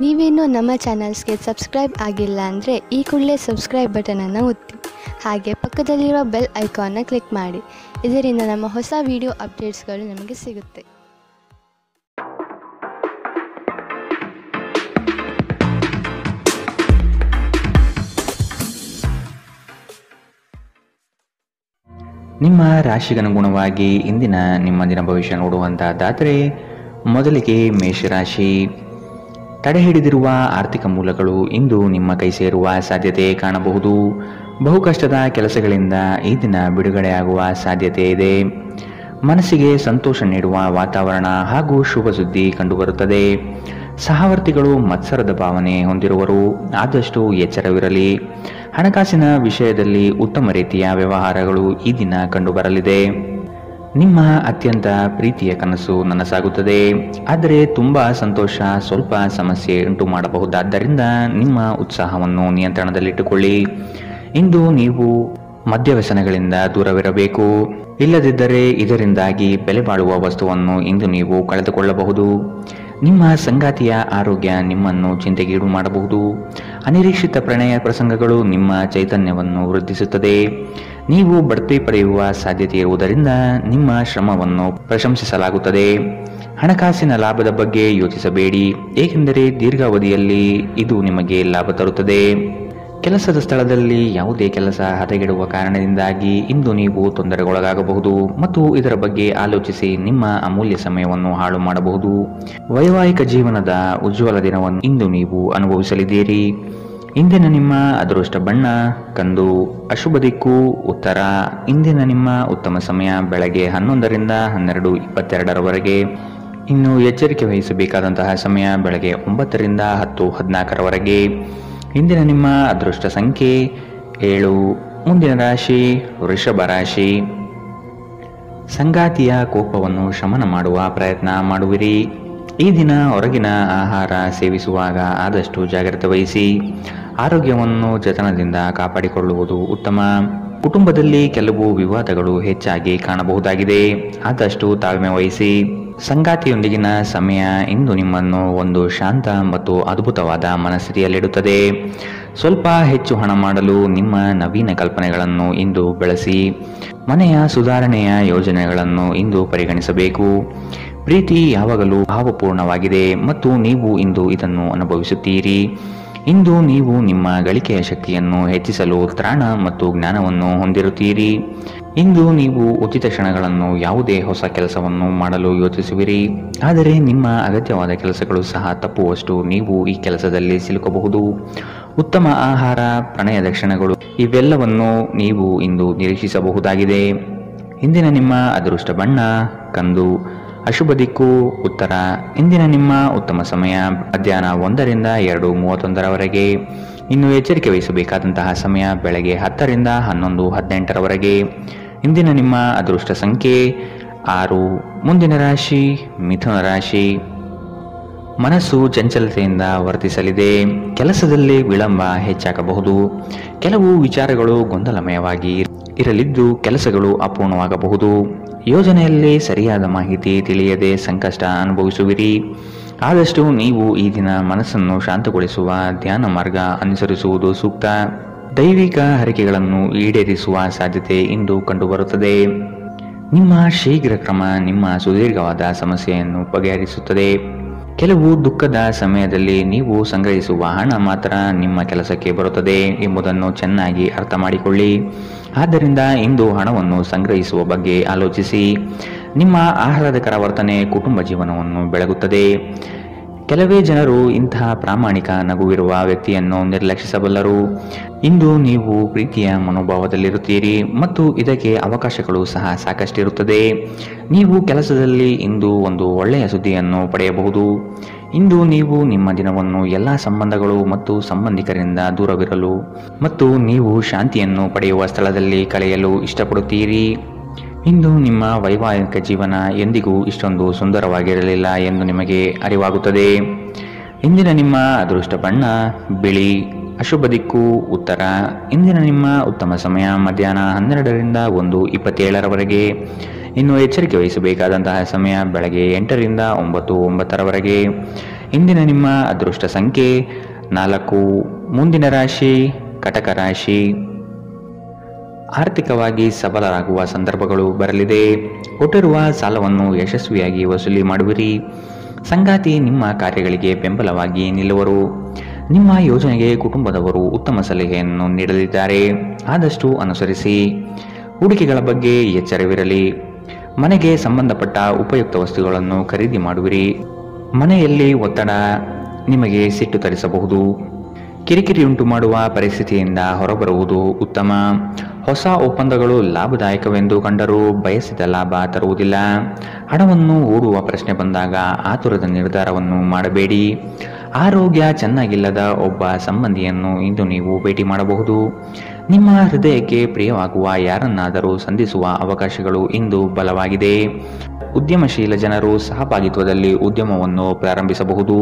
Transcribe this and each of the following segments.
ನೀವೇನೂ ನಮ್ಮ ಚಾನಲ್ಸ್ಗೆ ಸಬ್ಸ್ಕ್ರೈಬ್ ಆಗಿಲ್ಲ ಅಂದರೆ ಈ ಕೂಡಲೇ ಸಬ್ಸ್ಕ್ರೈಬ್ ಬಟನನ್ನು ಒತ್ತಿ. ಹಾಗೆ ಪಕ್ಕದಲ್ಲಿರುವ ಬೆಲ್ ಐಕಾನ್ನ ಕ್ಲಿಕ್ ಮಾಡಿ. ಇದರಿಂದ ನಮ್ಮ ಹೊಸ ವಿಡಿಯೋ ಅಪ್ಡೇಟ್ಸ್ಗಳು ನಿಮಗೆ ಸಿಗುತ್ತೆ. ನಿಮ್ಮ ರಾಶಿಗನುಗುಣವಾಗಿ ಇಂದಿನ ನಿಮ್ಮ ದಿನ ಭವಿಷ್ಯ ನೋಡುವಂತಹದ್ದಾದರೆ, ಮೊದಲಿಗೆ ಮೇಷರಾಶಿ. ತಡೆ ಹಿಡಿದಿರುವ ಆರ್ಥಿಕ ಮೂಲಗಳು ಇಂದು ನಿಮ್ಮ ಕೈ ಸೇರುವ ಸಾಧ್ಯತೆ ಕಾಣಬಹುದು. ಬಹು ಕಷ್ಟದ ಕೆಲಸಗಳಿಂದ ಈ ದಿನ ಬಿಡುಗಡೆಯಾಗುವ ಸಾಧ್ಯತೆ ಇದೆ. ಮನಸ್ಸಿಗೆ ಸಂತೋಷ ನೀಡುವ ವಾತಾವರಣ ಹಾಗೂ ಶುಭ ಸುದ್ದಿ ಕಂಡುಬರುತ್ತದೆ. ಸಹವರ್ತಿಗಳು ಮತ್ಸರದ ಭಾವನೆ ಹೊಂದಿರುವರು, ಆದಷ್ಟು ಎಚ್ಚರವಿರಲಿ. ಹಣಕಾಸಿನ ವಿಷಯದಲ್ಲಿ ಉತ್ತಮ ರೀತಿಯ ವ್ಯವಹಾರಗಳು ಈ ದಿನ ಕಂಡುಬರಲಿದೆ. ನಿಮ್ಮ ಅತ್ಯಂತ ಪ್ರೀತಿಯ ಕನಸು ನನಸಾಗುತ್ತದೆ. ಆದರೆ ತುಂಬ ಸಂತೋಷ ಸ್ವಲ್ಪ ಸಮಸ್ಯೆ ಉಂಟು ಮಾಡಬಹುದಾದ್ದರಿಂದ ನಿಮ್ಮ ಉತ್ಸಾಹವನ್ನು ನಿಯಂತ್ರಣದಲ್ಲಿಟ್ಟುಕೊಳ್ಳಿ. ಇಂದು ನೀವು ಮದ್ಯವ್ಯಸನಗಳಿಂದ ದೂರವಿರಬೇಕು. ಇಲ್ಲದಿದ್ದರೆ ಇದರಿಂದಾಗಿ ಬೆಲೆ ಬಾಳುವ ವಸ್ತುವನ್ನು ಇಂದು ನೀವು ಕಳೆದುಕೊಳ್ಳಬಹುದು. ನಿಮ್ಮ ಸಂಗಾತಿಯ ಆರೋಗ್ಯ ನಿಮ್ಮನ್ನು ಚಿಂತೆಗೀಡು ಮಾಡಬಹುದು. ಅನಿರೀಕ್ಷಿತ ಪ್ರಣಯ ಪ್ರಸಂಗಗಳು ನಿಮ್ಮ ಚೈತನ್ಯವನ್ನು ವೃದ್ಧಿಸುತ್ತದೆ. ನೀವು ಬಡ್ತಿ ಪಡೆಯುವ ಸಾಧ್ಯತೆ ಇರುವುದರಿಂದ ನಿಮ್ಮ ಶ್ರಮವನ್ನು ಪ್ರಶಂಸಿಸಲಾಗುತ್ತದೆ. ಹಣಕಾಸಿನ ಲಾಭದ ಬಗ್ಗೆ ಯೋಚಿಸಬೇಡಿ, ಏಕೆಂದರೆ ದೀರ್ಘಾವಧಿಯಲ್ಲಿ ಇದು ನಿಮಗೆ ಲಾಭ ತರುತ್ತದೆ. ಕೆಲಸದ ಸ್ಥಳದಲ್ಲಿ ಯಾವುದೇ ಕೆಲಸ ಹದಗೆಡುವ ಕಾರಣದಿಂದಾಗಿ ಇಂದು ನೀವು ತೊಂದರೆಗೊಳಗಾಗಬಹುದು ಮತ್ತು ಇದರ ಬಗ್ಗೆ ಆಲೋಚಿಸಿ ನಿಮ್ಮ ಅಮೂಲ್ಯ ಸಮಯವನ್ನು ಹಾಳು ಮಾಡಬಹುದು. ವೈವಾಹಿಕ ಜೀವನದ ಉಜ್ವಲ ದಿನವನ್ನು ಇಂದು ನೀವು ಅನುಭವಿಸಲಿದ್ದೀರಿ. ಇಂದಿನ ನಿಮ್ಮ ಅದೃಷ್ಟ ಬಣ್ಣ ಕಂದು, ಅಶುಭ ದಿಕ್ಕು ಉತ್ತರ. ಇಂದಿನ ನಿಮ್ಮ ಉತ್ತಮ ಸಮಯ ಬೆಳಗ್ಗೆ 11ರಿಂದ 12:22ರವರೆಗೆ. ಇನ್ನು ಎಚ್ಚರಿಕೆ ವಹಿಸಬೇಕಾದಂತಹ ಸಮಯ ಬೆಳಗ್ಗೆ 9ರಿಂದ 10:14ರವರೆಗೆ. ಇಂದಿನ ನಿಮ್ಮ ಅದೃಷ್ಟ ಸಂಖ್ಯೆ 7. ಮುಂದಿನ ರಾಶಿ ವೃಷಭ ರಾಶಿ. ಸಂಗಾತಿಯ ಕೋಪವನ್ನು ಶಮನ ಮಾಡುವ ಪ್ರಯತ್ನ ಮಾಡುವಿರಿ. ಈ ದಿನ ಹೊರಗಿನ ಆಹಾರ ಸೇವಿಸುವಾಗ ಆದಷ್ಟು ಜಾಗ್ರತೆ ವಹಿಸಿ. ಆರೋಗ್ಯವನ್ನು ಜತನದಿಂದ ಕಾಪಾಡಿಕೊಳ್ಳುವುದು ಉತ್ತಮ. ಕುಟುಂಬದಲ್ಲಿ ಕೆಲವು ವಿವಾದಗಳು ಹೆಚ್ಚಾಗಿ ಕಾಣಬಹುದಾಗಿದೆ, ಆದಷ್ಟು ತಾಳ್ಮೆ ವಹಿಸಿ. ಸಂಗಾತಿಯೊಂದಿಗಿನ ಸಮಯ ಇಂದು ನಿಮ್ಮನ್ನು ಒಂದು ಶಾಂತ ಮತ್ತು ಅದ್ಭುತವಾದ ಮನಸ್ಥಿತಿಯಲ್ಲಿಡುತ್ತದೆ. ಸ್ವಲ್ಪ ಹೆಚ್ಚು ಹಣ ಮಾಡಲು ನಿಮ್ಮ ನವೀನ ಕಲ್ಪನೆಗಳನ್ನು ಇಂದು ಬೆಳೆಸಿ. ಮನೆಯ ಸುಧಾರಣೆಯ ಯೋಜನೆಗಳನ್ನು ಇಂದು ಪರಿಗಣಿಸಬೇಕು. ಪ್ರೀತಿ ಯಾವಾಗಲೂ ಭಾವಪೂರ್ಣವಾಗಿದೆ ಮತ್ತು ನೀವು ಇಂದು ಇದನ್ನು ಅನುಭವಿಸುತ್ತೀರಿ. ಇಂದು ನೀವು ನಿಮ್ಮ ಗಳಿಕೆಯ ಶಕ್ತಿಯನ್ನು ಹೆಚ್ಚಿಸಲು ತ್ರಾಣ ಮತ್ತು ಜ್ಞಾನವನ್ನು ಹೊಂದಿರುತ್ತೀರಿ. ಇಂದು ನೀವು ಉಚಿತ ಕ್ಷಣಗಳನ್ನು ಯಾವುದೇ ಹೊಸ ಕೆಲಸವನ್ನು ಮಾಡಲು ಯೋಚಿಸುವಿರಿ, ಆದರೆ ನಿಮ್ಮ ಅಗತ್ಯವಾದ ಕೆಲಸಗಳು ಸಹ ತಪ್ಪುವಷ್ಟು ನೀವು ಈ ಕೆಲಸದಲ್ಲಿ ಸಿಲುಕಬಹುದು. ಉತ್ತಮ ಆಹಾರ, ಪ್ರಣಯದ ಕ್ಷಣಗಳು ಇವೆಲ್ಲವನ್ನು ನೀವು ಇಂದು ನಿರೀಕ್ಷಿಸಬಹುದಾಗಿದೆ. ಇಂದಿನ ನಿಮ್ಮ ಅದೃಷ್ಟ ಬಣ್ಣ ಕಂದು, ಅಶುಭ ದಿಕ್ಕು ಉತ್ತರ. ಇಂದಿನ ನಿಮ್ಮ ಉತ್ತಮ ಸಮಯ ಮಧ್ಯಾಹ್ನ 1ರಿಂದ 2:31ರವರೆಗೆ. ಇನ್ನು ಎಚ್ಚರಿಕೆ ವಹಿಸಬೇಕಾದಂತಹ ಸಮಯ ಬೆಳಗ್ಗೆ 10ರಿಂದ 11:18ರವರೆಗೆ. ಇಂದಿನ ನಿಮ್ಮ ಅದೃಷ್ಟ ಸಂಖ್ಯೆ 6. ಮುಂದಿನ ರಾಶಿ ಮಿಥುನ ರಾಶಿ. ಮನಸ್ಸು ಚಂಚಲತೆಯಿಂದ ವರ್ತಿಸಲಿದೆ. ಕೆಲಸದಲ್ಲಿ ವಿಳಂಬ ಹೆಚ್ಚಾಗಬಹುದು. ಕೆಲವು ವಿಚಾರಗಳು ಗೊಂದಲಮಯವಾಗಿ ಇರಲಿದ್ದು ಕೆಲಸಗಳು ಅಪೂರ್ಣವಾಗಬಹುದು. ಯೋಜನೆಯಲ್ಲಿ ಸರಿಯಾದ ಮಾಹಿತಿ ತಿಳಿಯದೆ ಸಂಕಷ್ಟ ಅನುಭವಿಸುವಿರಿ. ಆದಷ್ಟು ನೀವು ಈ ದಿನ ಮನಸ್ಸನ್ನು ಶಾಂತಗೊಳಿಸುವ ಧ್ಯಾನ ಮಾರ್ಗ ಅನುಸರಿಸುವುದು ಸೂಕ್ತ. ದೈವಿಕ ಹರಕೆಗಳನ್ನು ಈಡೇರಿಸುವ ಸಾಧ್ಯತೆ ಇಂದು ಕಂಡುಬರುತ್ತದೆ. ನಿಮ್ಮ ಶೀಘ್ರ ಕ್ರಮ ನಿಮ್ಮ ಸುದೀರ್ಘವಾದ ಸಮಸ್ಯೆಯನ್ನು ಬಗೆಹರಿಸುತ್ತದೆ. ಕೆಲವು ದುಃಖದ ಸಮಯದಲ್ಲಿ ನೀವು ಸಂಗ್ರಹಿಸುವ ಹಣ ಮಾತ್ರ ನಿಮ್ಮ ಕೆಲಸಕ್ಕೆ ಬರುತ್ತದೆ ಎಂಬುದನ್ನು ಚೆನ್ನಾಗಿ ಅರ್ಥ ಮಾಡಿಕೊಳ್ಳಿ. ಆದ್ದರಿಂದ ಇಂದು ಹಣವನ್ನು ಸಂಗ್ರಹಿಸುವ ಬಗ್ಗೆ ಆಲೋಚಿಸಿ. ನಿಮ್ಮ ಆಹ್ಲಾದಕರ ವರ್ತನೆ ಕುಟುಂಬ ಜೀವನವನ್ನು ಬೆಳಗುತ್ತದೆ. ಕೆಲವೇ ಜನರು ಇಂತಹ ಪ್ರಾಮಾಣಿಕ ನಗುವಿರುವ ವ್ಯಕ್ತಿಯನ್ನು ನಿರ್ಲಕ್ಷಿಸಬಲ್ಲರು. ಇಂದು ನೀವು ಪ್ರೀತಿಯ ಮನೋಭಾವದಲ್ಲಿರುತ್ತೀರಿ ಮತ್ತು ಇದಕ್ಕೆ ಅವಕಾಶಗಳು ಸಹ ಸಾಕಷ್ಟಿರುತ್ತದೆ. ನೀವು ಕೆಲಸದಲ್ಲಿ ಇಂದು ಒಂದು ಒಳ್ಳೆಯ ಸುದ್ದಿಯನ್ನು ಪಡೆಯಬಹುದು. ಇಂದು ನೀವು ನಿಮ್ಮ ದಿನವನ್ನು ಎಲ್ಲ ಸಂಬಂಧಗಳು ಮತ್ತು ಸಂಬಂಧಿಕರಿಂದ ದೂರವಿರಲು ಮತ್ತು ನೀವು ಶಾಂತಿಯನ್ನು ಪಡೆಯುವ ಸ್ಥಳದಲ್ಲಿ ಕಳೆಯಲು ಇಷ್ಟಪಡುತ್ತೀರಿ. ಇಂದು ನಿಮ್ಮ ವೈವಾಹಿಕ ಜೀವನ ಎಂದಿಗೂ ಇಷ್ಟೊಂದು ಸುಂದರವಾಗಿರಲಿಲ್ಲ ಎಂದು ನಿಮಗೆ ಅರಿವಾಗುತ್ತದೆ. ಇಂದಿನ ನಿಮ್ಮ ಅದೃಷ್ಟ ಬಣ್ಣ ಬಿಳಿ, ಅಶುಭ ದಿಕ್ಕು ಉತ್ತರ. ಇಂದಿನ ನಿಮ್ಮ ಉತ್ತಮ ಸಮಯ ಮಧ್ಯಾಹ್ನ 12ರಿಂದ 1:27ರವರೆಗೆ. ಇನ್ನು ಎಚ್ಚರಿಕೆ ವಹಿಸಬೇಕಾದಂತಹ ಸಮಯ ಬೆಳಗ್ಗೆ 8ರಿಂದ 9:09ರವರೆಗೆ. ಇಂದಿನ ನಿಮ್ಮ ಅದೃಷ್ಟ ಸಂಖ್ಯೆ 4. ಮುಂದಿನ ರಾಶಿ ಕಟಕ ರಾಶಿ. ಆರ್ಥಿಕವಾಗಿ ಸಬಲರಾಗುವ ಸಂದರ್ಭಗಳು ಬರಲಿದೆ. ಕೊಟ್ಟಿರುವ ಸಾಲವನ್ನು ಯಶಸ್ವಿಯಾಗಿ ವಸೂಲಿ ಮಾಡುವಿರಿ. ಸಂಗಾತಿ ನಿಮ್ಮ ಕಾರ್ಯಗಳಿಗೆ ಬೆಂಬಲವಾಗಿ ನಿಲ್ಲುವರು. ನಿಮ್ಮ ಯೋಜನೆಗೆ ಕುಟುಂಬದವರು ಉತ್ತಮ ಸಲಹೆಯನ್ನು ನೀಡಲಿದ್ದಾರೆ, ಆದಷ್ಟು ಅನುಸರಿಸಿ. ಹೂಡಿಕೆಗಳ ಬಗ್ಗೆ ಎಚ್ಚರವಿರಲಿ. ಮನೆಗೆ ಸಂಬಂಧಪಟ್ಟ ಉಪಯುಕ್ತ ವಸ್ತುಗಳನ್ನು ಖರೀದಿ ಮಾಡುವಿರಿ. ಮನೆಯಲ್ಲಿ ಒತ್ತಡ ನಿಮಗೆ ಸಿಟ್ಟು ತರಿಸಬಹುದು. ಕಿರಿಕಿರಿಯುಂಟು ಮಾಡುವ ಪರಿಸ್ಥಿತಿಯಿಂದ ಹೊರಬರುವುದು ಉತ್ತಮ. ಹೊಸ ಒಪ್ಪಂದಗಳು ಲಾಭದಾಯಕವೆಂದು ಕಂಡರೂ ಬಯಸಿದ ಲಾಭ ತರುವುದಿಲ್ಲ. ಹಣವನ್ನು ಹೂಡುವ ಪ್ರಶ್ನೆ ಬಂದಾಗ ಆತುರದ ನಿರ್ಧಾರವನ್ನು ಮಾಡಬೇಡಿ. ಆರೋಗ್ಯ ಚೆನ್ನಾಗಿಲ್ಲದ ಒಬ್ಬ ಸಂಬಂಧಿಯನ್ನು ಇಂದು ನೀವು ಭೇಟಿ ಮಾಡಬಹುದು. ನಿಮ್ಮ ಹೃದಯಕ್ಕೆ ಪ್ರಿಯವಾಗುವ ಯಾರನ್ನಾದರೂ ಸಂಧಿಸುವ ಅವಕಾಶಗಳು ಇಂದು ಬಲವಾಗಿದೆ. ಉದ್ಯಮಶೀಲ ಜನರು ಸಹಭಾಗಿತ್ವದಲ್ಲಿ ಉದ್ಯಮವನ್ನು ಪ್ರಾರಂಭಿಸಬಹುದು.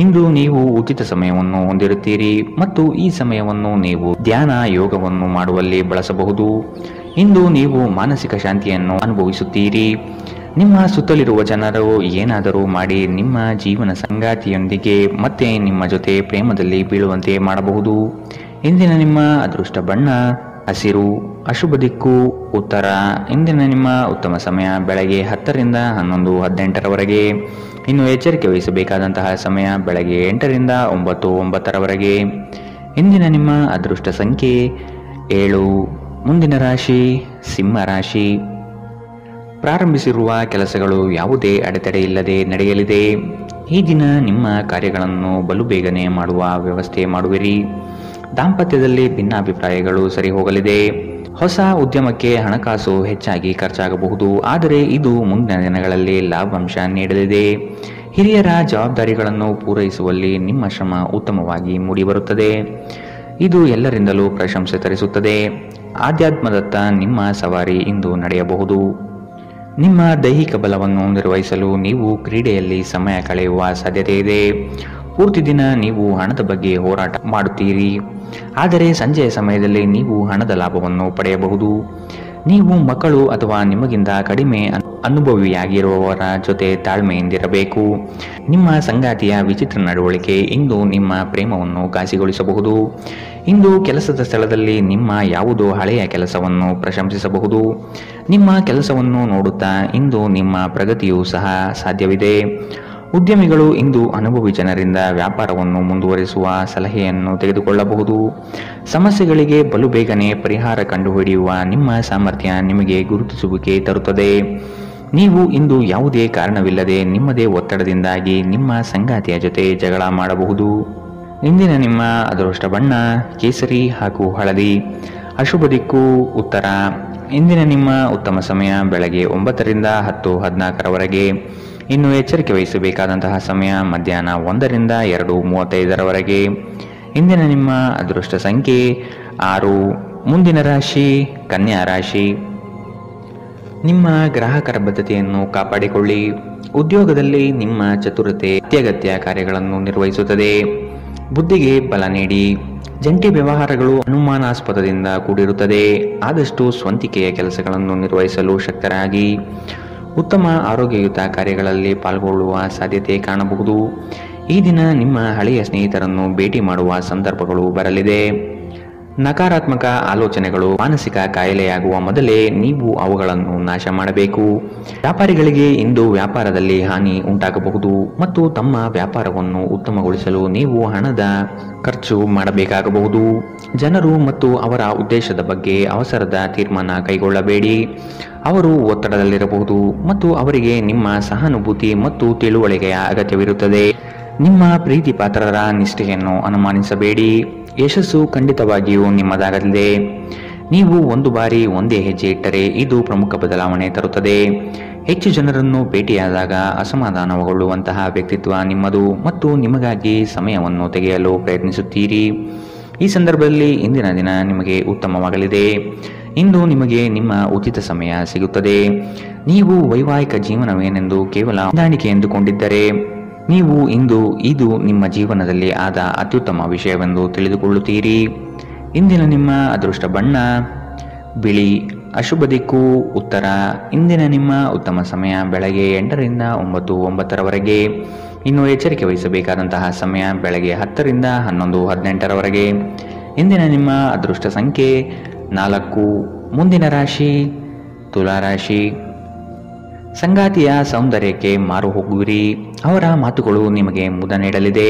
ಇಂದು ನೀವು ಉಚಿತ ಸಮಯವನ್ನು ಹೊಂದಿರುತ್ತೀರಿ ಮತ್ತು ಈ ಸಮಯವನ್ನು ನೀವು ಧ್ಯಾನ ಯೋಗವನ್ನು ಮಾಡುವಲ್ಲಿ ಬಳಸಬಹುದು. ಇಂದು ನೀವು ಮಾನಸಿಕ ಶಾಂತಿಯನ್ನು ಅನುಭವಿಸುತ್ತೀರಿ. ನಿಮ್ಮ ಸುತ್ತಲಿರುವ ಜನರು ಏನಾದರೂ ಮಾಡಿ ನಿಮ್ಮ ಜೀವನ ಸಂಗಾತಿಯೊಂದಿಗೆ ಮತ್ತೆ ನಿಮ್ಮ ಜೊತೆ ಪ್ರೇಮದಲ್ಲಿ ಬೀಳುವಂತೆ ಮಾಡಬಹುದು. ಇಂದಿನ ನಿಮ್ಮ ಅದೃಷ್ಟ ಬಣ್ಣ ಹಸಿರು. ಅಶುಭ ದಿಕ್ಕು ಉತ್ತರ. ಇಂದಿನ ನಿಮ್ಮ ಉತ್ತಮ ಸಮಯ ಬೆಳಗ್ಗೆ 10 ರಿಂದ 11:18ರವರೆಗೆ. ಇನ್ನು ಎಚ್ಚರಿಕೆ ವಹಿಸಬೇಕಾದಂತಹ ಸಮಯ ಬೆಳಗ್ಗೆ 8 ರಿಂದ 9:09ರವರೆಗೆ. ಇಂದಿನ ನಿಮ್ಮ ಅದೃಷ್ಟ ಸಂಖ್ಯೆ 7. ಮುಂದಿನ ರಾಶಿ ಸಿಂಹ ರಾಶಿ. ಪ್ರಾರಂಭಿಸಿರುವ ಕೆಲಸಗಳು ಯಾವುದೇ ಅಡೆತಡೆ ಇಲ್ಲದೆ ನಡೆಯಲಿದೆ. ಈ ದಿನ ನಿಮ್ಮ ಕಾರ್ಯಗಳನ್ನು ಬಲು ಬೇಗನೆ ಮಾಡುವ ವ್ಯವಸ್ಥೆ ಮಾಡುವಿರಿ. ದಾಂಪತ್ಯದಲ್ಲಿ ಭಿನ್ನಾಭಿಪ್ರಾಯಗಳು ಸರಿ ಹೋಗಲಿದೆ. ಹೊಸ ಉದ್ಯಮಕ್ಕೆ ಹಣಕಾಸು ಹೆಚ್ಚಾಗಿ ಖರ್ಚಾಗಬಹುದು, ಆದರೆ ಇದು ಮುಂದಿನ ದಿನಗಳಲ್ಲಿ ಲಾಭಾಂಶ ನೀಡಲಿದೆ. ಹಿರಿಯರ ಜವಾಬ್ದಾರಿಗಳನ್ನು ಪೂರೈಸುವಲ್ಲಿ ನಿಮ್ಮ ಶ್ರಮ ಉತ್ತಮವಾಗಿ ಮೂಡಿಬರುತ್ತದೆ. ಇದು ಎಲ್ಲರಿಂದಲೂ ಪ್ರಶಂಸೆ ತರಿಸುತ್ತದೆ. ಆಧ್ಯಾತ್ಮದತ್ತ ನಿಮ್ಮ ಸವಾರಿ ಇಂದು ನಡೆಯಬಹುದು. ನಿಮ್ಮ ದೈಹಿಕ ಬಲವನ್ನು ನಿರ್ವಹಿಸಲು ನೀವು ಕ್ರೀಡೆಯಲ್ಲಿ ಸಮಯ ಕಳೆಯುವ ಸಾಧ್ಯತೆ ಇದೆ. ಪೂರ್ತಿ ದಿನ ನೀವು ಹಣದ ಬಗ್ಗೆ ಹೋರಾಟ ಮಾಡುತ್ತೀರಿ, ಆದರೆ ಸಂಜೆಯ ಸಮಯದಲ್ಲಿ ನೀವು ಹಣದ ಲಾಭವನ್ನು ಪಡೆಯಬಹುದು. ನೀವು ಮಕ್ಕಳು ಅಥವಾ ನಿಮಗಿಂತ ಕಡಿಮೆ ಅನುಭವಿಯಾಗಿರುವವರ ಜೊತೆ ತಾಳ್ಮೆಯಿಂದಿರಬೇಕು. ನಿಮ್ಮ ಸಂಗಾತಿಯ ವಿಚಿತ್ರ ನಡವಳಿಕೆ ಇಂದು ನಿಮ್ಮ ಪ್ರೇಮವನ್ನು ಘಾಸಿಗೊಳಿಸಬಹುದು. ಇಂದು ಕೆಲಸದ ಸ್ಥಳದಲ್ಲಿ ನಿಮ್ಮ ಯಾವುದೋ ಹಳೆಯ ಕೆಲಸವನ್ನು ಪ್ರಶಂಸಿಸಬಹುದು. ನಿಮ್ಮ ಕೆಲಸವನ್ನು ನೋಡುತ್ತಾ ಇಂದು ನಿಮ್ಮ ಪ್ರಗತಿಯೂ ಸಹ ಸಾಧ್ಯವಿದೆ. ಉದ್ಯಮಿಗಳು ಇಂದು ಅನುಭವಿ ಜನರಿಂದ ವ್ಯಾಪಾರವನ್ನು ಮುಂದುವರಿಸುವ ಸಲಹೆಯನ್ನು ತೆಗೆದುಕೊಳ್ಳಬಹುದು. ಸಮಸ್ಯೆಗಳಿಗೆ ಬಲು ಬೇಗನೆ ಪರಿಹಾರ ಕಂಡುಹಿಡಿಯುವ ನಿಮ್ಮ ಸಾಮರ್ಥ್ಯ ನಿಮಗೆ ಗುರುತಿಸುವಿಕೆ ತರುತ್ತದೆ. ನೀವು ಇಂದು ಯಾವುದೇ ಕಾರಣವಿಲ್ಲದೆ ನಿಮ್ಮದೇ ಒತ್ತಡದಿಂದಾಗಿ ನಿಮ್ಮ ಸಂಗಾತಿಯ ಜೊತೆ ಜಗಳ ಮಾಡಬಹುದು. ಇಂದಿನ ನಿಮ್ಮ ಅದೃಷ್ಟ ಬಣ್ಣ ಕೇಸರಿ ಹಾಗೂ ಹಳದಿ. ಅಶುಭ ದಿಕ್ಕು ಉತ್ತರ. ಇಂದಿನ ನಿಮ್ಮ ಉತ್ತಮ ಸಮಯ ಬೆಳಗ್ಗೆ 9 ರಿಂದ 10:14ರವರೆಗೆ. ಇನ್ನು ಎಚ್ಚರಿಕೆ ವಹಿಸಬೇಕಾದಂತಹ ಸಮಯ ಮಧ್ಯಾಹ್ನ 1 ರಿಂದ 2:35ರವರೆಗೆ. ಇಂದಿನ ನಿಮ್ಮ ಅದೃಷ್ಟ ಸಂಖ್ಯೆ 6. ಮುಂದಿನ ರಾಶಿ ಕನ್ಯಾ ರಾಶಿ. ನಿಮ್ಮ ಗ್ರಾಹಕರ ಬದ್ಧತೆಯನ್ನು ಕಾಪಾಡಿಕೊಳ್ಳಿ. ಉದ್ಯೋಗದಲ್ಲಿ ನಿಮ್ಮ ಚತುರತೆ ಅತ್ಯಗತ್ಯ ಕಾರ್ಯಗಳನ್ನು ನಿರ್ವಹಿಸುತ್ತದೆ. ಬುದ್ಧಿಗೆ ಬಲ ನೀಡಿ. ಜಂಟಿ ವ್ಯವಹಾರಗಳು ಅನುಮಾನಾಸ್ಪದದಿಂದ ಕೂಡಿರುತ್ತದೆ. ಆದಷ್ಟು ಸ್ವಂತಿಕೆಯ ಕೆಲಸಗಳನ್ನು ನಿರ್ವಹಿಸಲು ಶಕ್ತರಾಗಿ. ಉತ್ತಮ ಆರೋಗ್ಯಯುತ ಕಾರ್ಯಗಳಲ್ಲಿ ಪಾಲ್ಗೊಳ್ಳುವ ಸಾಧ್ಯತೆ ಕಾಣಬಹುದು. ಈ ದಿನ ನಿಮ್ಮ ಹಳೆಯ ಸ್ನೇಹಿತರನ್ನು ಭೇಟಿ ಮಾಡುವ ಸಂದರ್ಭಗಳು ಬರಲಿದೆ. ನಕಾರಾತ್ಮಕ ಆಲೋಚನೆಗಳು ಮಾನಸಿಕ ಕಾಯಿಲೆಯಾಗುವ ಮೊದಲೇ ನೀವು ಅವುಗಳನ್ನು ನಾಶ ಮಾಡಬೇಕು. ವ್ಯಾಪಾರಿಗಳಿಗೆ ಇಂದು ವ್ಯಾಪಾರದಲ್ಲಿ ಹಾನಿ ಉಂಟಾಗಬಹುದು ಮತ್ತು ತಮ್ಮ ವ್ಯಾಪಾರವನ್ನು ಉತ್ತಮಗೊಳಿಸಲು ನೀವು ಹಣದ ಖರ್ಚು ಮಾಡಬೇಕಾಗಬಹುದು. ಜನರು ಮತ್ತು ಅವರ ಉದ್ದೇಶದ ಬಗ್ಗೆ ಅವಸರದ ತೀರ್ಮಾನ ಕೈಗೊಳ್ಳಬೇಡಿ. ಅವರು ಒತ್ತಡದಲ್ಲಿರಬಹುದು ಮತ್ತು ಅವರಿಗೆ ನಿಮ್ಮ ಸಹಾನುಭೂತಿ ಮತ್ತು ತಿಳುವಳಿಕೆಯ ಅಗತ್ಯವಿರುತ್ತದೆ. ನಿಮ್ಮ ಪ್ರೀತಿ ಪಾತ್ರರ ನಿಷ್ಠೆಯನ್ನು ಅನುಮಾನಿಸಬೇಡಿ. ಯಶಸ್ಸು ಖಂಡಿತವಾಗಿಯೂ ನಿಮ್ಮದಾಗಲಿದೆ. ನೀವು ಒಂದು ಬಾರಿ ಒಂದೇ ಹೆಜ್ಜೆ ಇಟ್ಟರೆ ಇದು ಪ್ರಮುಖ ಬದಲಾವಣೆ ತರುತ್ತದೆ. ಹೆಚ್ಚು ಜನರನ್ನು ಭೇಟಿಯಾದಾಗ ಅಸಮಾಧಾನಗೊಳ್ಳುವಂತಹ ವ್ಯಕ್ತಿತ್ವ ನಿಮ್ಮದು ಮತ್ತು ನಿಮಗಾಗಿ ಸಮಯವನ್ನು ತೆಗೆಯಲು ಪ್ರಯತ್ನಿಸುತ್ತೀರಿ. ಈ ಸಂದರ್ಭದಲ್ಲಿ ಇಂದಿನ ದಿನ ನಿಮಗೆ ಉತ್ತಮವಾಗಲಿದೆ. ಇಂದು ನಿಮಗೆ ನಿಮ್ಮ ಉಚಿತ ಸಮಯ ಸಿಗುತ್ತದೆ. ನೀವು ವೈವಾಹಿಕ ಜೀವನವೇನೆಂದು ಕೇವಲ ಹೊಂದಾಣಿಕೆ ಎಂದುಕೊಂಡಿದ್ದರೆ ನೀವು ಇಂದು ಇದು ನಿಮ್ಮ ಜೀವನದಲ್ಲಿ ಆದ ಅತ್ಯುತ್ತಮ ವಿಷಯವೆಂದು ತಿಳಿದುಕೊಳ್ಳುತ್ತೀರಿ. ಇಂದಿನ ನಿಮ್ಮ ಅದೃಷ್ಟ ಬಣ್ಣ ಬಿಳಿ. ಅಶುಭ ದಿಕ್ಕು ಉತ್ತರ. ಇಂದಿನ ನಿಮ್ಮ ಉತ್ತಮ ಸಮಯ ಬೆಳಗ್ಗೆ 8 ರಿಂದ 9:09ರವರೆಗೆ. ಇನ್ನು ಎಚ್ಚರಿಕೆ ವಹಿಸಬೇಕಾದಂತಹ ಸಮಯ ಬೆಳಗ್ಗೆ 10 ರಿಂದ 11:18ರವರೆಗೆ. ಇಂದಿನ ನಿಮ್ಮ ಅದೃಷ್ಟ ಸಂಖ್ಯೆ 4. ಮುಂದಿನ ರಾಶಿ ತುಲಾರಾಶಿ. ಸಂಗಾತಿಯ ಸೌಂದರ್ಯಕ್ಕೆ ಮಾರು ಹೋಗುವಿರಿ. ಅವರ ಮಾತುಗಳು ನಿಮಗೆ ಮುದ ನೀಡಲಿದೆ.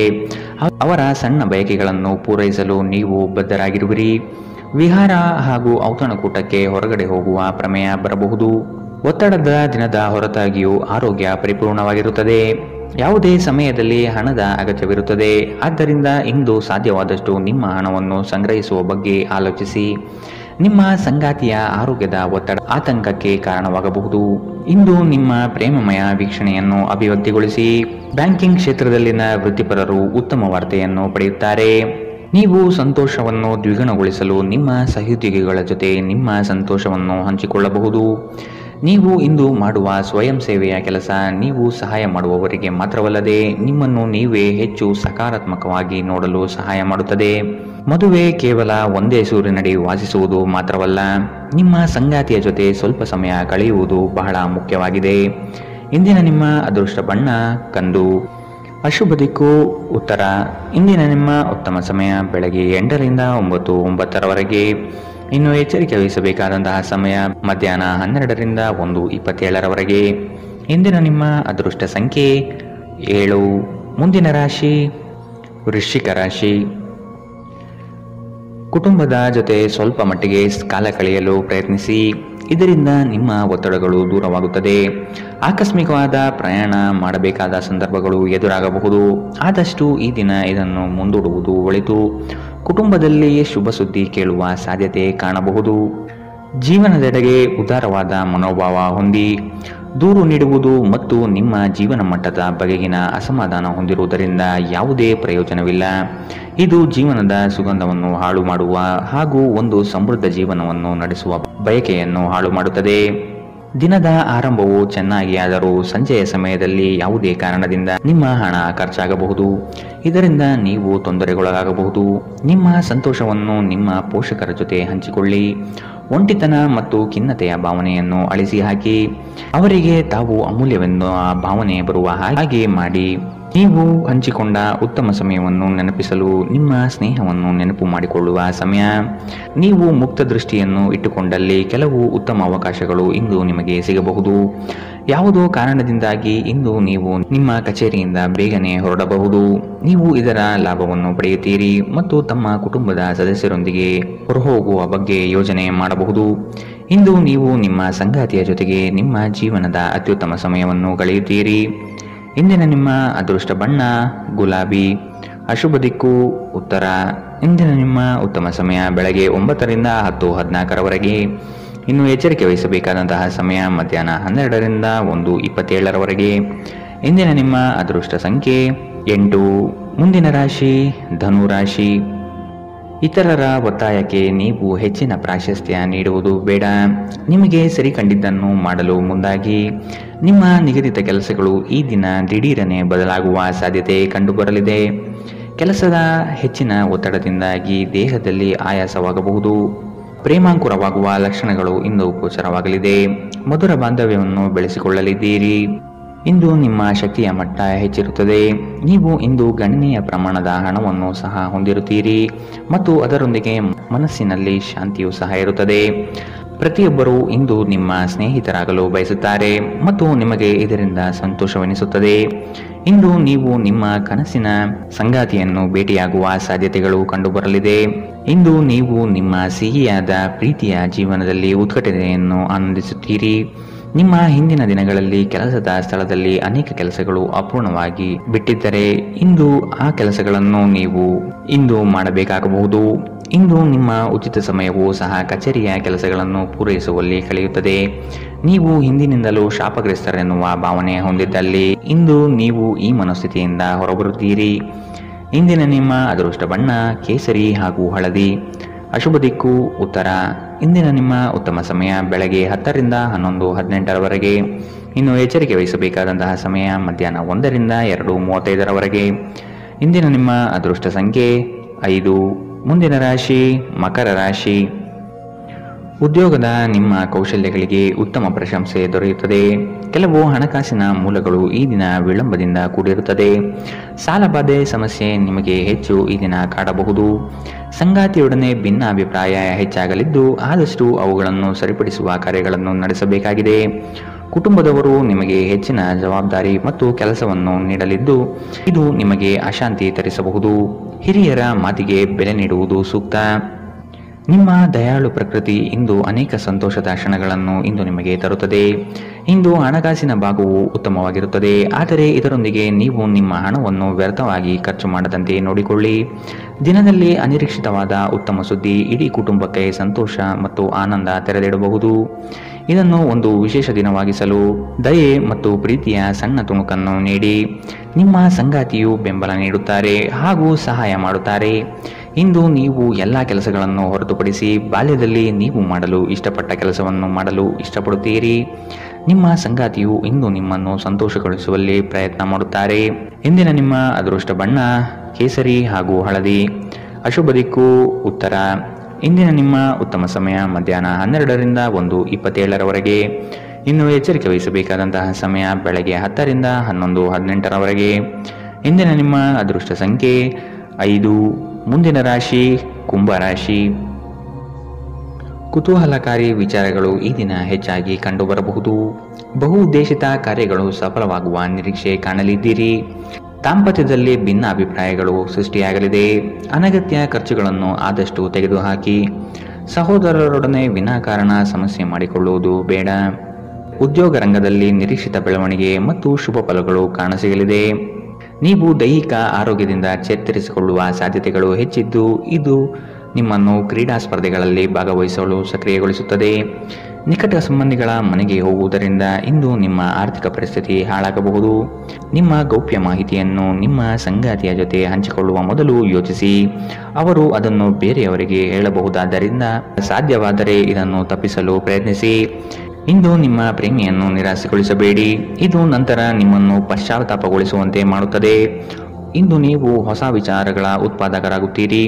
ಅವರ ಸಣ್ಣ ಬಯಕೆಗಳನ್ನು ಪೂರೈಸಲು ನೀವು ಬದ್ಧರಾಗಿರುವಿರಿ. ವಿಹಾರ ಹಾಗೂ ಔತಣಕೂಟಕ್ಕೆ ಹೊರಗಡೆ ಹೋಗುವ ಪ್ರಮೇಯ ಬರಬಹುದು. ಒತ್ತಡದ ದಿನದ ಹೊರತಾಗಿಯೂ ಆರೋಗ್ಯ ಪರಿಪೂರ್ಣವಾಗಿರುತ್ತದೆ. ಯಾವುದೇ ಸಮಯದಲ್ಲಿ ಹಣದ ಅಗತ್ಯವಿರುತ್ತದೆ. ಆದ್ದರಿಂದ ಇಂದು ಸಾಧ್ಯವಾದಷ್ಟು ನಿಮ್ಮ ಹಣವನ್ನು ಸಂಗ್ರಹಿಸುವ ಬಗ್ಗೆ ಆಲೋಚಿಸಿ. ನಿಮ್ಮ ಸಂಗಾತಿಯ ಆರೋಗ್ಯದ ಒತ್ತಡ ಆತಂಕಕ್ಕೆ ಕಾರಣವಾಗಬಹುದು. ಇಂದು ನಿಮ್ಮ ಪ್ರೇಮಮಯ ವೀಕ್ಷಣೆಯನ್ನು ಅಭಿವ್ಯಕ್ತಿಗೊಳಿಸಿ. ಬ್ಯಾಂಕಿಂಗ್ ಕ್ಷೇತ್ರದಲ್ಲಿನ ವೃತ್ತಿಪರರು ಉತ್ತಮ ವಾರ್ತೆಯನ್ನು ಪಡೆಯುತ್ತಾರೆ. ನೀವು ಸಂತೋಷವನ್ನು ದ್ವಿಗುಣಗೊಳಿಸಲು ನಿಮ್ಮ ಸಹೋದ್ಯೋಗಿಗಳ ಜೊತೆ ನಿಮ್ಮ ಸಂತೋಷವನ್ನು ಹಂಚಿಕೊಳ್ಳಬಹುದು. ನೀವು ಇಂದು ಮಾಡುವ ಸ್ವಯಂ ಸೇವೆಯ ಕೆಲಸ ನೀವು ಸಹಾಯ ಮಾಡುವವರಿಗೆ ಮಾತ್ರವಲ್ಲದೆ ನಿಮ್ಮನ್ನು ನೀವೇ ಹೆಚ್ಚು ಸಕಾರಾತ್ಮಕವಾಗಿ ನೋಡಲು ಸಹಾಯ ಮಾಡುತ್ತದೆ. ಮದುವೆ ಕೇವಲ ಒಂದೇ ಸೂರಿನಡಿ ವಾಸಿಸುವುದು ಮಾತ್ರವಲ್ಲ, ನಿಮ್ಮ ಸಂಗಾತಿಯ ಜೊತೆ ಸ್ವಲ್ಪ ಸಮಯ ಕಳೆಯುವುದು ಬಹಳ ಮುಖ್ಯವಾಗಿದೆ. ಇಂದಿನ ನಿಮ್ಮ ಅದೃಷ್ಟ ಬಣ್ಣ ಕಂದು. ಅಶುಭ ದಿಕ್ಕು ಉತ್ತರ. ಇಂದಿನ ನಿಮ್ಮ ಉತ್ತಮ ಸಮಯ ಬೆಳಗ್ಗೆ 8 ರಿಂದ 9:09ರವರೆಗೆ. ಇನ್ನು ಎಚ್ಚರಿಕೆ ವಹಿಸಬೇಕಾದಂತಹ ಸಮಯ ಮಧ್ಯಾಹ್ನ 12 ರಿಂದ 1:27ರವರೆಗೆ. ಇಂದಿನ ನಿಮ್ಮ ಅದೃಷ್ಟ ಸಂಖ್ಯೆ 7. ಮುಂದಿನ ರಾಶಿ ವೃಶ್ಚಿಕ ರಾಶಿ. ಕುಟುಂಬದ ಜೊತೆ ಸ್ವಲ್ಪ ಮಟ್ಟಿಗೆ ಕಾಲ ಕಳೆಯಲು ಪ್ರಯತ್ನಿಸಿ. ಇದರಿಂದ ನಿಮ್ಮ ಒತ್ತಡಗಳು ದೂರವಾಗುತ್ತದೆ. ಆಕಸ್ಮಿಕವಾದ ಪ್ರಯಾಣ ಮಾಡಬೇಕಾದ ಸಂದರ್ಭಗಳು ಎದುರಾಗಬಹುದು. ಆದಷ್ಟು ಈ ದಿನ ಇದನ್ನು ಮುಂದೂಡುವುದು ಒಳಿತು. ಕುಟುಂಬದಲ್ಲಿ ಶುಭ ಸುದ್ದಿ ಕೇಳುವ ಸಾಧ್ಯತೆ ಕಾಣಬಹುದು. ಜೀವನದೆಡೆಗೆ ಉದಾರವಾದ ಮನೋಭಾವ ಹೊಂದಿ. ದೂರು ನೀಡುವುದು ಮತ್ತು ನಿಮ್ಮ ಜೀವನ ಮಟ್ಟದ ಬಗೆಗಿನ ಅಸಮಾಧಾನ ಹೊಂದಿರುವುದರಿಂದ ಯಾವುದೇ ಪ್ರಯೋಜನವಿಲ್ಲ. ಇದು ಜೀವನದ ಸುಗಂಧವನ್ನು ಹಾಳು ಮಾಡುವ ಹಾಗೂ ಒಂದು ಸಮೃದ್ಧ ಜೀವನವನ್ನು ನಡೆಸುವ ಬಯಕೆಯನ್ನು ಹಾಳು ಮಾಡುತ್ತದೆ. ದಿನದ ಆರಂಭವು ಚೆನ್ನಾಗಿ ಆದರೂ ಸಂಜೆಯ ಸಮಯದಲ್ಲಿ ಯಾವುದೇ ಕಾರಣದಿಂದ ನಿಮ್ಮ ಹಣ ಖರ್ಚಾಗಬಹುದು. ಇದರಿಂದ ನೀವು ತೊಂದರೆಗೊಳಗಾಗಬಹುದು. ನಿಮ್ಮ ಸಂತೋಷವನ್ನು ನಿಮ್ಮ ಪೋಷಕರ ಜೊತೆ ಹಂಚಿಕೊಳ್ಳಿ. ಒಂಟಿತನ ಮತ್ತು ಖಿನ್ನತೆಯ ಭಾವನೆಯನ್ನು ಅಳಿಸಿ ಹಾಕಿ. ಅವರಿಗೆ ತಾವು ಅಮೂಲ್ಯವೆಂದು ಆ ಭಾವನೆ ಬರುವ ಹಾಗೆ ಮಾಡಿ. ನೀವು ಹಂಚಿಕೊಂಡ ಉತ್ತಮ ಸಮಯವನ್ನು ನೆನಪಿಸಲು ನಿಮ್ಮ ಸ್ನೇಹವನ್ನು ನೆನಪು ಮಾಡಿಕೊಳ್ಳುವ ಸಮಯ. ನೀವು ಮುಕ್ತ ದೃಷ್ಟಿಯನ್ನು ಇಟ್ಟುಕೊಂಡಲ್ಲಿ ಕೆಲವು ಉತ್ತಮ ಅವಕಾಶಗಳು ಇಂದು ನಿಮಗೆ ಸಿಗಬಹುದು. ಯಾವುದೋ ಕಾರಣದಿಂದಾಗಿ ಇಂದು ನೀವು ನಿಮ್ಮ ಕಚೇರಿಯಿಂದ ಬೇಗನೆ ಹೊರಡಬಹುದು. ನೀವು ಇದರ ಲಾಭವನ್ನು ಪಡೆಯುತ್ತೀರಿ ಮತ್ತು ತಮ್ಮ ಕುಟುಂಬದ ಸದಸ್ಯರೊಂದಿಗೆ ಹೊರಹೋಗುವ ಬಗ್ಗೆ ಯೋಜನೆ ಮಾಡಬಹುದು. ಇಂದು ನೀವು ನಿಮ್ಮ ಸಂಗಾತಿಯ ಜೊತೆಗೆ ನಿಮ್ಮ ಜೀವನದ ಅತ್ಯುತ್ತಮ ಸಮಯವನ್ನು ಕಳೆಯುತ್ತೀರಿ. ಇಂದಿನ ನಿಮ್ಮ ಅದೃಷ್ಟ ಬಣ್ಣ ಗುಲಾಬಿ. ಅಶುಭ ದಿಕ್ಕು ಉತ್ತರ. ಇಂದಿನ ನಿಮ್ಮ ಉತ್ತಮ ಸಮಯ ಬೆಳಗ್ಗೆ 9 ರಿಂದ 10:14ರವರೆಗೆ. ಇನ್ನು ಎಚ್ಚರಿಕೆ ವಹಿಸಬೇಕಾದಂತಹ ಸಮಯ ಮಧ್ಯಾಹ್ನ 12 ರಿಂದ 1:27ರವರೆಗೆ. ಇಂದಿನ ನಿಮ್ಮ ಅದೃಷ್ಟ ಸಂಖ್ಯೆ 8. ಮುಂದಿನ ರಾಶಿ ಧನು ರಾಶಿ. ಇತರರ ಒತ್ತಾಯಕ್ಕೆ ನೀವು ಹೆಚ್ಚಿನ ಪ್ರಾಶಸ್ತ್ಯ ನೀಡುವುದು ಬೇಡ. ನಿಮಗೆ ಸರಿ ಕಂಡಿದ್ದನ್ನು ಮಾಡಲು ಮುಂದಾಗಿ. ನಿಮ್ಮ ನಿಗದಿತ ಕೆಲಸಗಳು ಈ ದಿನ ದಿಢೀರನೆ ಬದಲಾಗುವ ಸಾಧ್ಯತೆ ಕಂಡುಬರಲಿದೆ. ಕೆಲಸದ ಹೆಚ್ಚಿನ ಒತ್ತಡದಿಂದಾಗಿ ದೇಹದಲ್ಲಿ ಆಯಾಸವಾಗಬಹುದು. ಪ್ರೇಮಾಂಕುರವಾಗುವ ಲಕ್ಷಣಗಳು ಇಂದು ಗೋಚರವಾಗಲಿದೆ. ಮಧುರ ಬಾಂಧವ್ಯವನ್ನು ಬೆಳೆಸಿಕೊಳ್ಳಲಿದ್ದೀರಿ. ಇಂದು ನಿಮ್ಮ ಶಕ್ತಿಯ ಮಟ್ಟ ಹೆಚ್ಚಿರುತ್ತದೆ. ನೀವು ಇಂದು ಗಣನೀಯ ಪ್ರಮಾಣದ ಹಣವನ್ನು ಸಹ ಹೊಂದಿರುತ್ತೀರಿ ಮತ್ತು ಅದರೊಂದಿಗೆ ಮನಸ್ಸಿನಲ್ಲಿ ಶಾಂತಿಯೂ ಸಹ ಇರುತ್ತದೆ. ಪ್ರತಿಯೊಬ್ಬರೂ ಇಂದು ನಿಮ್ಮ ಸ್ನೇಹಿತರಾಗಲು ಬಯಸುತ್ತಾರೆ ಮತ್ತು ನಿಮಗೆ ಇದರಿಂದ ಸಂತೋಷವೆನಿಸುತ್ತದೆ. ಇಂದು ನೀವು ನಿಮ್ಮ ಕನಸಿನ ಸಂಗಾತಿಯನ್ನು ಭೇಟಿಯಾಗುವ ಸಾಧ್ಯತೆಗಳು ಕಂಡುಬರಲಿದೆ. ಇಂದು ನೀವು ನಿಮ್ಮ ಸಿಹಿಯಾದ ಪ್ರೀತಿಯ ಜೀವನದಲ್ಲಿ ಉತ್ಕಟತೆಯನ್ನು ಆನಂದಿಸುತ್ತೀರಿ. ನಿಮ್ಮ ಹಿಂದಿನ ದಿನಗಳಲ್ಲಿ ಕೆಲಸದ ಸ್ಥಳದಲ್ಲಿ ಅನೇಕ ಕೆಲಸಗಳು ಅಪೂರ್ಣವಾಗಿ ಬಿಟ್ಟಿದ್ದರೆ ಇಂದು ಆ ಕೆಲಸಗಳನ್ನು ನೀವು ಇಂದು ಮಾಡಬೇಕಾಗಬಹುದು. ಇಂದು ನಿಮ್ಮ ಉಚಿತ ಸಮಯವೂ ಸಹ ಕಚೇರಿಯ ಕೆಲಸಗಳನ್ನು ಪೂರೈಸುವಲ್ಲಿ ಕಳೆಯುತ್ತದೆ. ನೀವು ಹಿಂದಿನಿಂದಲೂ ಶಾಪಗ್ರಸ್ತರೆನ್ನುವ ಭಾವನೆ ಹೊಂದಿದ್ದಲ್ಲಿ ಇಂದು ನೀವು ಈ ಮನಸ್ಥಿತಿಯಿಂದ ಹೊರಬರುತ್ತೀರಿ. ಇಂದಿನ ನಿಮ್ಮ ಅದೃಷ್ಟ ಬಣ್ಣ ಕೇಸರಿ ಹಾಗೂ ಹಳದಿ. ಅಶುಭ ದಿಕ್ಕು ಉತ್ತರ. ಇಂದಿನ ನಿಮ್ಮ ಉತ್ತಮ ಸಮಯ ಬೆಳಗ್ಗೆ 10 ರಿಂದ 11:18ರವರೆಗೆ. ಇನ್ನು ಎಚ್ಚರಿಕೆ ವಹಿಸಬೇಕಾದಂತಹ ಸಮಯ ಮಧ್ಯಾಹ್ನ 1 ರಿಂದ 2:35ರವರೆಗೆ. ಇಂದಿನ ನಿಮ್ಮ ಅದೃಷ್ಟ ಸಂಖ್ಯೆ 5. ಮುಂದಿನ ರಾಶಿ ಮಕರ ರಾಶಿ. ಉದ್ಯೋಗದ ನಿಮ್ಮ ಕೌಶಲ್ಯಗಳಿಗೆ ಉತ್ತಮ ಪ್ರಶಂಸೆ ದೊರೆಯುತ್ತದೆ. ಕೆಲವು ಹಣಕಾಸಿನ ಮೂಲಗಳು ಈ ದಿನ ವಿಳಂಬದಿಂದ ಕೂಡಿರುತ್ತದೆ. ಸಾಲಬಾಧೆ ಸಮಸ್ಯೆ ನಿಮಗೆ ಹೆಚ್ಚು ಈ ದಿನ ಕಾಡಬಹುದು. ಸಂಗಾತಿಯೊಡನೆ ಭಿನ್ನಾಭಿಪ್ರಾಯ ಹೆಚ್ಚಾಗಲಿದ್ದು ಆದಷ್ಟು ಅವುಗಳನ್ನು ಸರಿಪಡಿಸುವ ಕಾರ್ಯಗಳನ್ನು ನಡೆಸಬೇಕಾಗಿದೆ. ಕುಟುಂಬದವರು ನಿಮಗೆ ಹೆಚ್ಚಿನ ಜವಾಬ್ದಾರಿ ಮತ್ತು ಕೆಲಸವನ್ನು ನೀಡಲಿದ್ದು ಇದು ನಿಮಗೆ ಅಶಾಂತಿ ತರಿಸಬಹುದು. ಹಿರಿಯರ ಮಾತಿಗೆ ಬೆಲೆ ನೀಡುವುದು ಸೂಕ್ತ. ನಿಮ್ಮ ದಯಾಳು ಪ್ರಕೃತಿ ಇಂದು ಅನೇಕ ಸಂತೋಷದ ಕ್ಷಣಗಳನ್ನು ಇಂದು ನಿಮಗೆ ತರುತ್ತದೆ. ಇಂದು ಹಣಕಾಸಿನ ಭಾಗವು ಉತ್ತಮವಾಗಿರುತ್ತದೆ, ಆದರೆ ಇದರೊಂದಿಗೆ ನೀವು ನಿಮ್ಮ ಹಣವನ್ನು ವ್ಯರ್ಥವಾಗಿ ಖರ್ಚು ಮಾಡದಂತೆ ನೋಡಿಕೊಳ್ಳಿ. ದಿನದಲ್ಲಿ ಅನಿರೀಕ್ಷಿತವಾದ ಉತ್ತಮ ಸುದ್ದಿ ಇಡೀ ಕುಟುಂಬಕ್ಕೆ ಸಂತೋಷ ಮತ್ತು ಆನಂದ ತೆರೆದಿಡಬಹುದು. ಇದನ್ನು ಒಂದು ವಿಶೇಷ ದಿನವಾಗಿಸಲು ದಯೆ ಮತ್ತು ಪ್ರೀತಿಯ ಸಣ್ಣ ತುಣುಕನ್ನು ನೀಡಿ. ನಿಮ್ಮ ಸಂಗಾತಿಯು ಬೆಂಬಲ ನೀಡುತ್ತಾರೆ ಹಾಗೂ ಸಹಾಯ ಮಾಡುತ್ತಾರೆ. ಇಂದು ನೀವು ಎಲ್ಲ ಕೆಲಸಗಳನ್ನು ಹೊರತುಪಡಿಸಿ ಬಾಲ್ಯದಲ್ಲಿ ನೀವು ಮಾಡಲು ಇಷ್ಟಪಟ್ಟ ಕೆಲಸವನ್ನು ಮಾಡಲು ಇಷ್ಟಪಡುತ್ತೀರಿ. ನಿಮ್ಮ ಸಂಗಾತಿಯು ಇಂದು ನಿಮ್ಮನ್ನು ಸಂತೋಷಗೊಳಿಸುವಲ್ಲಿ ಪ್ರಯತ್ನ ಮಾಡುತ್ತಾರೆ. ಇಂದಿನ ನಿಮ್ಮ ಅದೃಷ್ಟ ಬಣ್ಣ ಕೇಸರಿ ಹಾಗೂ ಹಳದಿ. ಅಶುಭ ದಿಕ್ಕು ಉತ್ತರ. ಇಂದಿನ ನಿಮ್ಮ ಉತ್ತಮ ಸಮಯ ಮಧ್ಯಾಹ್ನ 12ರಿಂದ 1:27ರವರೆಗೆ. ಇನ್ನು ಎಚ್ಚರಿಕೆ ವಹಿಸಬೇಕಾದಂತಹ ಸಮಯ ಬೆಳಗ್ಗೆ 10ರಿಂದ 11:18ರವರೆಗೆ. ಇಂದಿನ ನಿಮ್ಮ ಅದೃಷ್ಟ ಸಂಖ್ಯೆ 5. ಮುಂದಿನ ರಾಶಿ ಕುಂಭರಾಶಿ. ಕುತೂಹಲಕಾರಿ ವಿಚಾರಗಳು ಈ ದಿನ ಹೆಚ್ಚಾಗಿ ಕಂಡುಬರಬಹುದು. ಬಹು ಉದ್ದೇಶಿತ ಕಾರ್ಯಗಳು ಸಫಲವಾಗುವ ನಿರೀಕ್ಷೆ ಕಾಣಲಿದ್ದೀರಿ. ದಾಂಪತ್ಯದಲ್ಲಿ ಭಿನ್ನ ಅಭಿಪ್ರಾಯಗಳು ಸೃಷ್ಟಿಯಾಗಲಿದೆ. ಅನಗತ್ಯ ಖರ್ಚುಗಳನ್ನು ಆದಷ್ಟು ತೆಗೆದುಹಾಕಿ. ಸಹೋದರರೊಡನೆ ವಿನಾಕಾರಣ ಸಮಸ್ಯೆ ಮಾಡಿಕೊಳ್ಳುವುದು ಬೇಡ. ಉದ್ಯೋಗ ರಂಗದಲ್ಲಿ ನಿರೀಕ್ಷಿತ ಬೆಳವಣಿಗೆ ಮತ್ತು ಶುಭ ಫಲಗಳು ಕಾಣಸಿಗಲಿದೆ. ನೀವು ದೈಹಿಕ ಆರೋಗ್ಯದಿಂದ ಚೇತರಿಸಿಕೊಳ್ಳುವ ಸಾಧ್ಯತೆಗಳು ಹೆಚ್ಚಿದ್ದು ಇದು ನಿಮ್ಮನ್ನು ಕ್ರೀಡಾ ಸ್ಪರ್ಧೆಗಳಲ್ಲಿ ಭಾಗವಹಿಸಲು ಸಕ್ರಿಯಗೊಳಿಸುತ್ತದೆ. ನಿಕಟ ಸಂಬಂಧಿಗಳ ಮನೆಗೆ ಹೋಗುವುದರಿಂದ ಇಂದು ನಿಮ್ಮ ಆರ್ಥಿಕ ಪರಿಸ್ಥಿತಿ ಹಾಳಾಗಬಹುದು. ನಿಮ್ಮ ಗೌಪ್ಯ ಮಾಹಿತಿಯನ್ನು ನಿಮ್ಮ ಸಂಗಾತಿಯ ಜೊತೆ ಹಂಚಿಕೊಳ್ಳುವ ಮೊದಲು ಯೋಚಿಸಿ. ಅವರು ಅದನ್ನು ಬೇರೆಯವರಿಗೆ ಹೇಳಬಹುದಾದ್ದರಿಂದ ಸಾಧ್ಯವಾದರೆ ಇದನ್ನು ತಪ್ಪಿಸಲು ಪ್ರಯತ್ನಿಸಿ. ಇಂದು ನಿಮ್ಮ ಪ್ರೇಮಿಯನ್ನು ನಿರಾಸೆಗೊಳಿಸಬೇಡಿ. ಇದು ನಂತರ ನಿಮ್ಮನ್ನು ಪಶ್ಚಾತ್ತಾಪಗೊಳಿಸುವಂತೆ ಮಾಡುತ್ತದೆ. ಇಂದು ನೀವು ಹೊಸ ವಿಚಾರಗಳ ಉತ್ಪಾದಕರಾಗುತ್ತೀರಿ.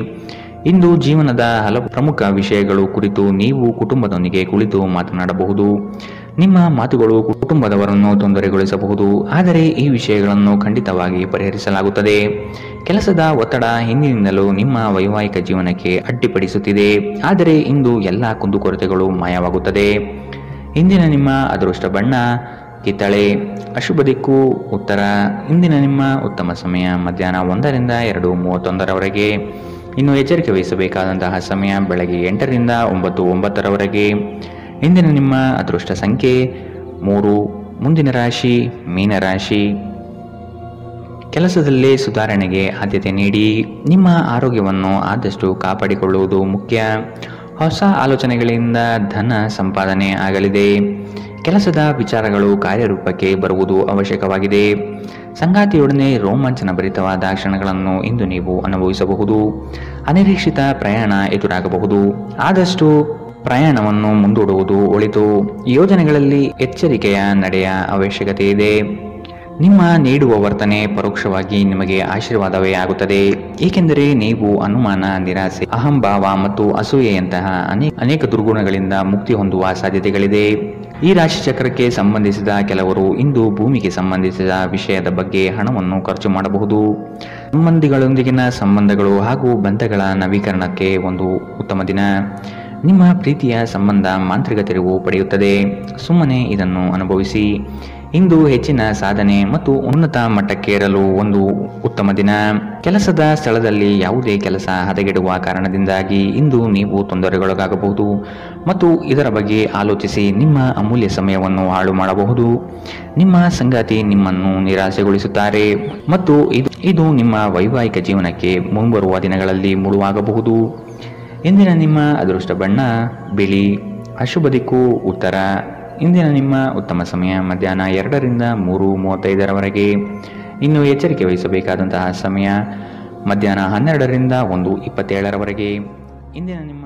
ಇಂದು ಜೀವನದ ಹಲವು ಪ್ರಮುಖ ವಿಷಯಗಳು ಕುರಿತು ನೀವು ಕುಟುಂಬದೊಂದಿಗೆ ಕುಳಿತು ಮಾತನಾಡಬಹುದು. ನಿಮ್ಮ ಮಾತುಗಳು ಕುಟುಂಬದವರನ್ನು ತೊಂದರೆಗೊಳಿಸಬಹುದು, ಆದರೆ ಈ ವಿಷಯಗಳನ್ನು ಖಂಡಿತವಾಗಿ ಪರಿಹರಿಸಲಾಗುತ್ತದೆ. ಕೆಲಸದ ಒತ್ತಡ ಹಿಂದಿನಿಂದಲೂ ನಿಮ್ಮ ವೈವಾಹಿಕ ಜೀವನಕ್ಕೆ ಅಡ್ಡಿಪಡಿಸುತ್ತಿದೆ, ಆದರೆ ಇಂದು ಎಲ್ಲ ಕುಂದುಕೊರತೆಗಳು ಮಾಯವಾಗುತ್ತದೆ. ಇಂದಿನ ನಿಮ್ಮ ಅದೃಷ್ಟ ಬಣ್ಣ ಕಿತ್ತಳೆ. ಅಶುಭ ದಿಕ್ಕು ಉತ್ತರ. ಇಂದಿನ ನಿಮ್ಮ ಉತ್ತಮ ಸಮಯ ಮಧ್ಯಾಹ್ನ 1ರಿಂದ 2:31ರವರೆಗೆ. ಇನ್ನು ಎಚ್ಚರಿಕೆ ವಹಿಸಬೇಕಾದಂತಹ ಸಮಯ ಬೆಳಗ್ಗೆ 8ರಿಂದ 9:09ರವರೆಗೆ. ಇಂದಿನ ನಿಮ್ಮ ಅದೃಷ್ಟ ಸಂಖ್ಯೆ 3. ಮುಂದಿನ ರಾಶಿ ಮೀನರಾಶಿ. ಕೆಲಸದಲ್ಲಿ ಸುಧಾರಣೆಗೆ ಆದ್ಯತೆ ನೀಡಿ. ನಿಮ್ಮ ಆರೋಗ್ಯವನ್ನು ಆದಷ್ಟು ಕಾಪಾಡಿಕೊಳ್ಳುವುದು ಮುಖ್ಯ. ಹೊಸ ಆಲೋಚನೆಗಳಿಂದ ಧನ ಸಂಪಾದನೆ ಆಗಲಿದೆ. ಕೆಲಸದ ವಿಚಾರಗಳು ಕಾರ್ಯರೂಪಕ್ಕೆ ಬರುವುದು ಅವಶ್ಯಕವಾಗಿದೆ. ಸಂಗಾತಿಯೊಡನೆ ರೋಮಾಂಚನ ಭರಿತವಾದ ಕ್ಷಣಗಳನ್ನು ಇಂದು ನೀವು ಅನುಭವಿಸಬಹುದು. ಅನಿರೀಕ್ಷಿತ ಪ್ರಯಾಣ ಎದುರಾಗಬಹುದು, ಆದಷ್ಟು ಪ್ರಯಾಣವನ್ನು ಮುಂದೂಡುವುದು ಒಳಿತು. ಯೋಜನೆಗಳಲ್ಲಿ ಎಚ್ಚರಿಕೆಯ ನಡೆಯ ಅವಶ್ಯಕತೆ ಇದೆ. ನಿಮ್ಮ ನೀಡುವ ವರ್ತನೆ ಪರೋಕ್ಷವಾಗಿ ನಿಮಗೆ ಆಶೀರ್ವಾದವೇ ಆಗುತ್ತದೆ, ಏಕೆಂದರೆ ನೀವು ಅನುಮಾನ, ನಿರಾಸೆ, ಅಹಂಭಾವ ಮತ್ತು ಅಸೂಯೆಯಂತಹ ಅನೇಕ ದುರ್ಗುಣಗಳಿಂದ ಮುಕ್ತಿ ಹೊಂದುವ ಸಾಧ್ಯತೆಗಳಿದೆ. ಈ ರಾಶಿ ಚಕ್ರಕ್ಕೆ ಸಂಬಂಧಿಸಿದ ಕೆಲವರು ಇಂದು ಭೂಮಿಗೆ ಸಂಬಂಧಿಸಿದ ವಿಷಯದ ಬಗ್ಗೆ ಹಣವನ್ನು ಖರ್ಚು ಮಾಡಬಹುದು. ಸಂಬಂಧಿಗಳೊಂದಿಗಿನ ಸಂಬಂಧಗಳು ಹಾಗೂ ಬಂಧಗಳ ನವೀಕರಣಕ್ಕೆ ಒಂದು ಉತ್ತಮ ದಿನ. ನಿಮ್ಮ ಪ್ರೀತಿಯ ಸಂಬಂಧ ಮಾಂತ್ರಿಕ ತಿರುವು ಪಡೆಯುತ್ತದೆ. ಸುಮ್ಮನೆ ಇದನ್ನು ಅನುಭವಿಸಿ. ಇಂದು ಹೆಚ್ಚಿನ ಸಾಧನೆ ಮತ್ತು ಉನ್ನತ ಮಟ್ಟಕ್ಕೇರಲು ಒಂದು ಉತ್ತಮ ದಿನ. ಕೆಲಸದ ಸ್ಥಳದಲ್ಲಿ ಯಾವುದೇ ಕೆಲಸ ಹದಗೆಡುವ ಕಾರಣದಿಂದಾಗಿ ಇಂದು ನೀವು ತೊಂದರೆಗೊಳಗಾಗಬಹುದು ಮತ್ತು ಇದರ ಬಗ್ಗೆ ಆಲೋಚಿಸಿ ನಿಮ್ಮ ಅಮೂಲ್ಯ ಸಮಯವನ್ನು ಹಾಳು ಮಾಡಬಹುದು. ನಿಮ್ಮ ಸಂಗಾತಿ ನಿಮ್ಮನ್ನು ನಿರಾಸೆಗೊಳಿಸುತ್ತಾರೆ ಮತ್ತು ಇದು ನಿಮ್ಮ ವೈವಾಹಿಕ ಜೀವನಕ್ಕೆ ಮುಂಬರುವ ದಿನಗಳಲ್ಲಿ ಮುಳುವಾಗಬಹುದು. ಇಂದಿನ ನಿಮ್ಮ ಅದೃಷ್ಟ ಬಣ್ಣ ಬಿಳಿ. ಅಶುಭ ದಿಕ್ಕು ಉತ್ತರ. ಇಂದಿನ ನಿಮ್ಮ ಉತ್ತಮ ಸಮಯ ಮಧ್ಯಾಹ್ನ 2ರಿಂದ 3:35ರವರೆಗೆ. ಇನ್ನು ಎಚ್ಚರಿಕೆ ವಹಿಸಬೇಕಾದಂತಹ ಸಮಯ ಮಧ್ಯಾಹ್ನ 12ರಿಂದ 1:27ರವರೆಗೆ. ಇಂದಿನ ನಿಮ್ಮ